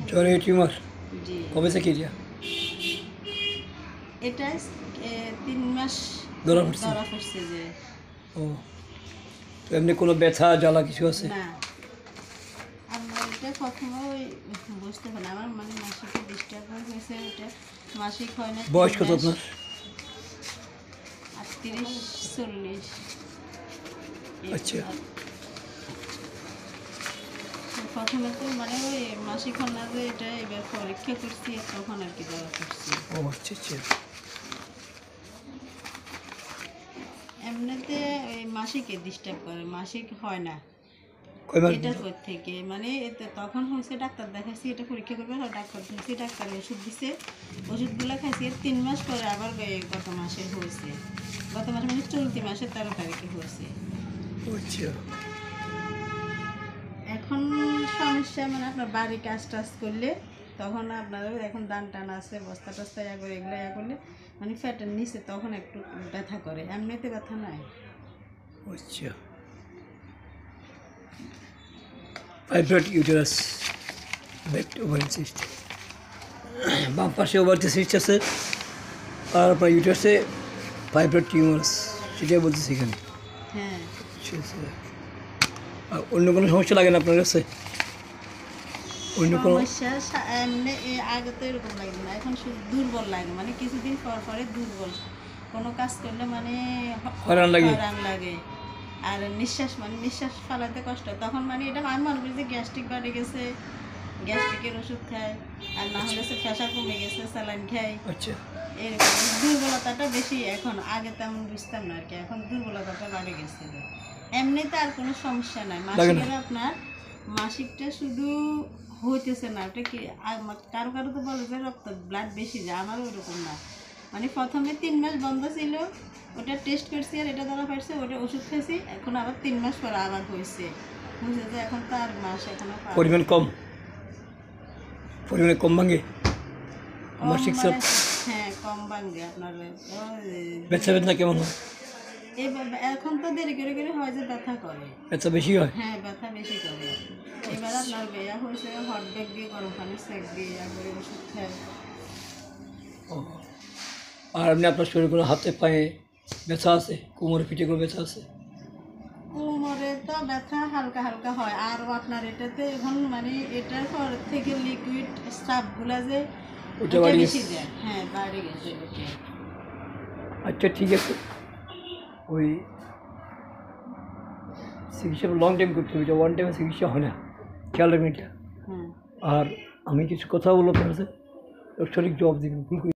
জ্বরে টিউমার জি কবে থেকে এটা এটা 3 মাস ধরা পড়ছে? ধরা পড়ছে যে ও, তো এমনি কোনো ব্যথা জ্বালা কিছু আছে? না আমার এটা প্রথমে ওই বুঝতে পারি আমার মানে মাসিকে ডিস্টার্ব হয়েছে ওটা মাসিক হয় না বয়স কত আপনার? 38-40 আচ্ছা। প্রথমে তো মানে ওই মাসিক হয় না যে এটা এবার পরীক্ষা করছি তখন আর কি ধরা পড়ছি। ও আচ্ছা আচ্ছা। এমনিতে ওই মাসিকে ডিস্টার্ব করে মাসিক হয় না কয়বার এটা থেকে মানে তখন হয়েছে ডাক্তার দেখাইছি এটা পরীক্ষা করবে আর ডাক্তার দেখাইছি ডাক্তার ওষুধ দিছে ওষুধগুলো খাইছি 3 মাস পরে আবার গত মাসে হয়েছে গত মাসে মানে চলতি মাসের 13 তারিখে হয়েছে। আচ্ছা। এখন সমস্যা মানে আপনার বাড়ি কাজ টাজ করলে তখন আপনার এখন দান টান আছে বস্তা টস্তা ইয়া করে এগুলো ইয়া করলে মানে ফ্যাটের নিচে তখন একটু ব্যথা করে এমনিতে ব্যথা নাই। আচ্ছা। Fibroid uterus back ovarian cyst, বাম পাশে ওভারিতে সিস্ট আছে আর আপনার ইউটেরাসে ফাইব্রয়েড টিউমার্স, সেটাই বলতেছি এখানে। হ্যাঁ আচ্ছা আচ্ছা। আর অন্য কোনো সমস্যা লাগে না আপনার কাছে? অন্য কোনো সমস্যা এমনি আগে তো এরকম লাগে না এখন শুধু দুর্বল লাগে মানে কিছুদিন পর পরে দুর্বল কোনো কাজ করলে মানে হয়রান লাগে। লাগে আর নিঃশ্বাস মানে নিঃশ্বাস ফেলাতে কষ্ট তখন মানে এটা আমি মনে করি যে গ্যাস্ট্রিক বেড়ে গেছে গ্যাস্ট্রিকের ওষুধ খাই আর না হলে সে প্রেশার কমে গেছে স্যালাইন খাই। আচ্ছা। এরকম দুর্বলতাটা বেশি এখন আগে তেমন বুঝতাম না আর কি এখন দুর্বলতাটা বেড়ে গেছে। এমনিতে আর কোনো সমস্যা নাই মাসিকের আপনার মাসিকটা শুধু হইতেছে না ওটা কি কারো কারো তো বলে যে রক্ত ব্লাড বেশি যায় আমারও ওরকম না মানে প্রথমে 3 মাস বন্ধ ছিল ওটা টেস্ট করছি আর এটা ধরা পাইছে ওটা ওষুধ খেয়েছি এখন আবার 3 মাস পরে আবার হয়েছে বুঝছে যে এখন তো আর মাস এখনো পরিমাণ কম, পরিমাণে কম ভাঙে মাসিক চাপ? হ্যাঁ কম ভাঙে আপনার ব্যথা বেদনা কেমন হয়? এখন তো দেরি করে করে হয় যে ব্যথা করে ব্যথা বেশি হয়? হ্যাঁ ব্যথা বেশি করে এবার আপনার বেয়া হয়েছে হট ব্যাগ দিয়ে গরম পানি সেক দিয়ে একবারে ওষুধ খায়। ও, আর এমনি আপনার শরীর কোনো হাতে পায়ে ব্যথা আছে, কোমরে পিঠে কোনো ব্যথা আছে? কোমরে তো ব্যথা হালকা হালকা হয় আর আপনার এটাতে এখন মানে এটার পর থেকে লিকুইড স্টাফগুলা যে ওটা বাড়ি বেশি যায় হ্যাঁ বাড়ে গেছে ওটা। আচ্ছা ঠিক আছে, ওই চিকিৎসা লং টাইম করতে হবে, ওয়ান টাইমে চিকিৎসা হয় না, খেয়াল রাখবেন এটা। হ্যাঁ আর আমি কিছু কথা বলবো আপনার কাছে, সঠিক জবাব দিবেন, ভুল করে